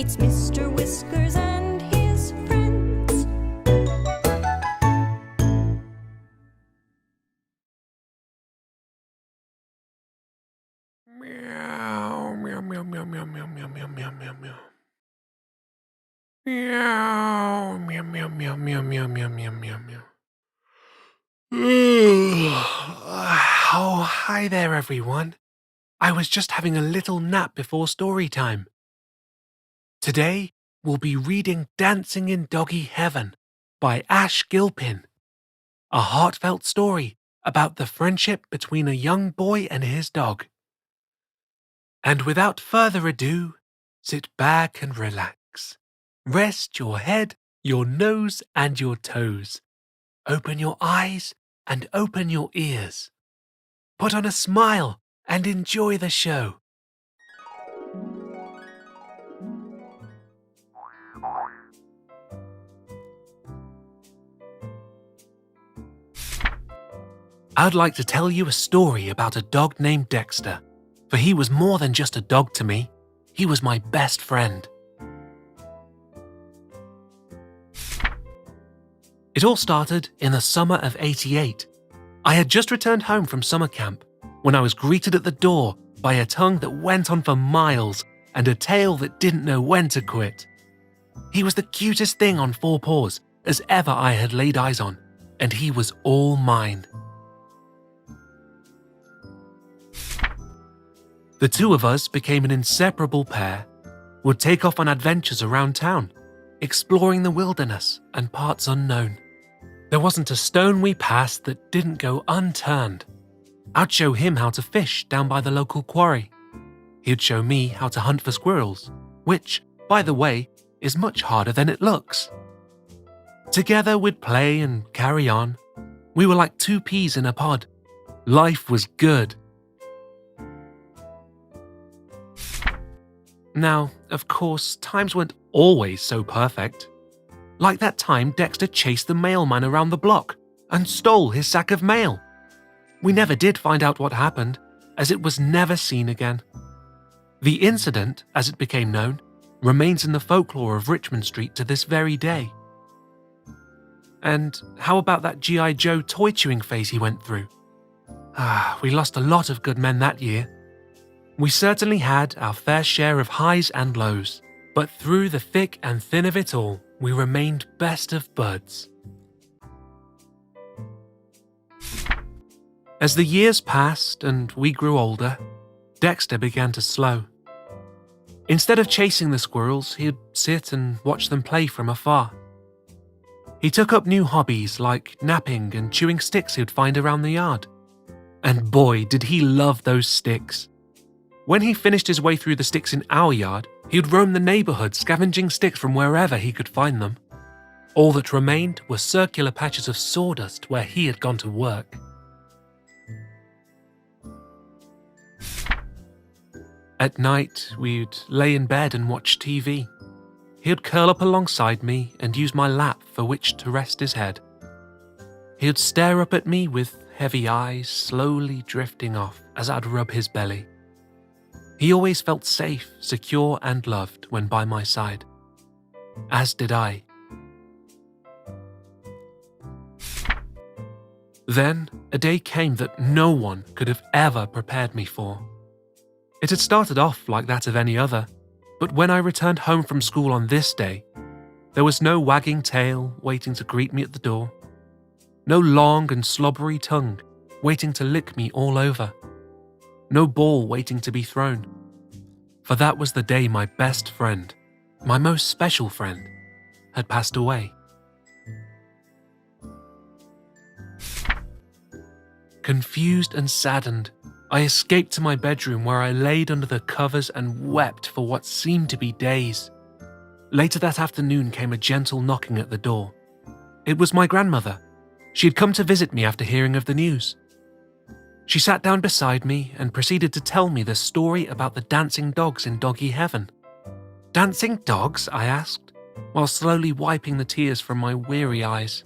It's Mr. Whiskers and his friends. Meow, meow, meow, meow, meow, meow, meow, meow, meow, meow, meow. Meow, meow, meow, meow, meow, meow, meow, meow, meow, meow. Oh, hi there, everyone. I was just having a little nap before story time. Today, we'll be reading Dancing in Doggy Heaven by Gilpin, a heartfelt story about the friendship between a young boy and his dog. And without further ado, sit back and relax. Rest your head, your nose, and your toes. Open your eyes and open your ears. Put on a smile and enjoy the show. I'd like to tell you a story about a dog named Dexter, for he was more than just a dog to me. He was my best friend. It all started in the summer of '88. I had just returned home from summer camp when I was greeted at the door by a tongue that went on for miles and a tail that didn't know when to quit. He was the cutest thing on four paws as ever I had laid eyes on, and he was all mine. The two of us became an inseparable pair, would take off on adventures around town, exploring the wilderness and parts unknown. There wasn't a stone we passed that didn't go unturned. I'd show him how to fish down by the local quarry. He'd show me how to hunt for squirrels, which, by the way, is much harder than it looks. Together we'd play and carry on. We were like two peas in a pod. Life was good. Now, of course, times weren't always so perfect. Like that time Dexter chased the mailman around the block and stole his sack of mail. We never did find out what happened, as it was never seen again. The incident, as it became known, remains in the folklore of Richmond Street to this very day. And how about that G.I. Joe toy chewing phase he went through? We lost a lot of good men that year. We certainly had our fair share of highs and lows, but through the thick and thin of it all, we remained best of buds. As the years passed and we grew older, Dexter began to slow. Instead of chasing the squirrels, he'd sit and watch them play from afar. He took up new hobbies like napping and chewing sticks he'd find around the yard. And boy, did he love those sticks. When he finished his way through the sticks in our yard, he'd roam the neighborhood scavenging sticks from wherever he could find them. All that remained were circular patches of sawdust where he had gone to work. At night, we'd lay in bed and watch TV. He'd curl up alongside me and use my lap for which to rest his head. He'd stare up at me with heavy eyes slowly drifting off as I'd rub his belly. He always felt safe, secure, and loved when by my side. As did I. Then, a day came that no one could have ever prepared me for. It had started off like that of any other, but when I returned home from school on this day, there was no wagging tail waiting to greet me at the door, no long and slobbery tongue waiting to lick me all over, no ball waiting to be thrown. For that was the day my best friend, my most special friend, had passed away. Confused and saddened, I escaped to my bedroom where I laid under the covers and wept for what seemed to be days. Later that afternoon came a gentle knocking at the door. It was my grandmother. She had come to visit me after hearing of the news. She sat down beside me and proceeded to tell me the story about the dancing dogs in Doggy Heaven. Dancing dogs? I asked, while slowly wiping the tears from my weary eyes.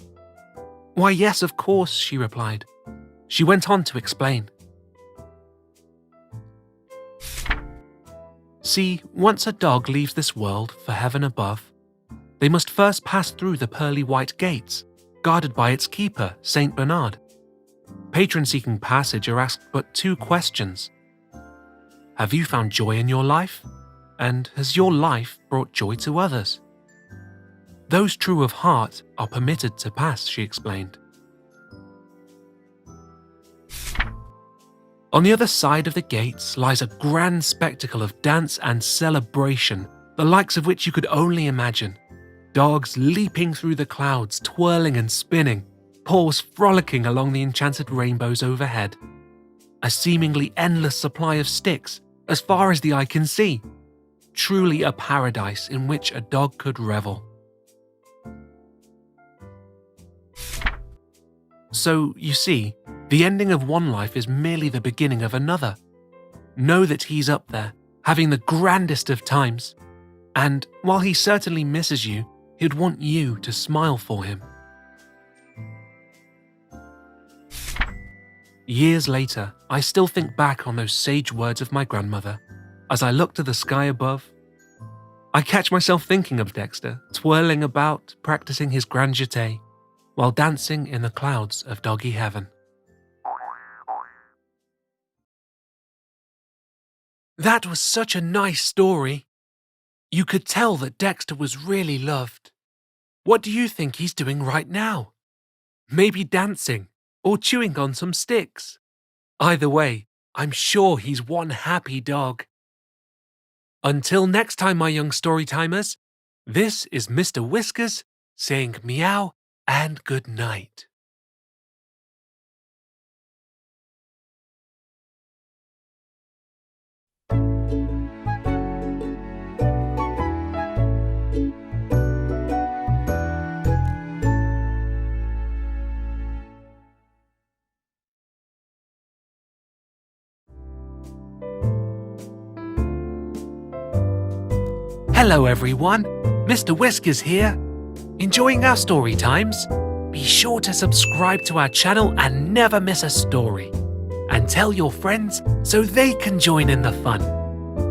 Why, yes, of course, she replied. She went on to explain. See, once a dog leaves this world for heaven above, they must first pass through the pearly white gates, guarded by its keeper, Saint Bernard. Patrons seeking passage are asked but 2 questions. Have you found joy in your life? And has your life brought joy to others? Those true of heart are permitted to pass, she explained. On the other side of the gates lies a grand spectacle of dance and celebration, the likes of which you could only imagine. Dogs leaping through the clouds, twirling and spinning, paws frolicking along the enchanted rainbows overhead. A seemingly endless supply of sticks, as far as the eye can see. Truly a paradise in which a dog could revel. So, you see, the ending of one life is merely the beginning of another. Know that he's up there, having the grandest of times. And while he certainly misses you, he'd want you to smile for him. Years later, I still think back on those sage words of my grandmother. As I look to the sky above, I catch myself thinking of Dexter, twirling about, practicing his grand jeté, while dancing in the clouds of doggy heaven. That was such a nice story. You could tell that Dexter was really loved. What do you think he's doing right now? Maybe dancing or chewing on some sticks. Either way, I'm sure he's one happy dog. Until next time, my young storytimers, this is Mr. Whiskers saying meow and good night. Hello everyone, Mr. Whiskers here. Enjoying our story times? Be sure to subscribe to our channel and never miss a story. And tell your friends so they can join in the fun.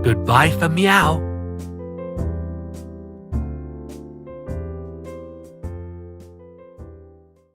Goodbye for meow.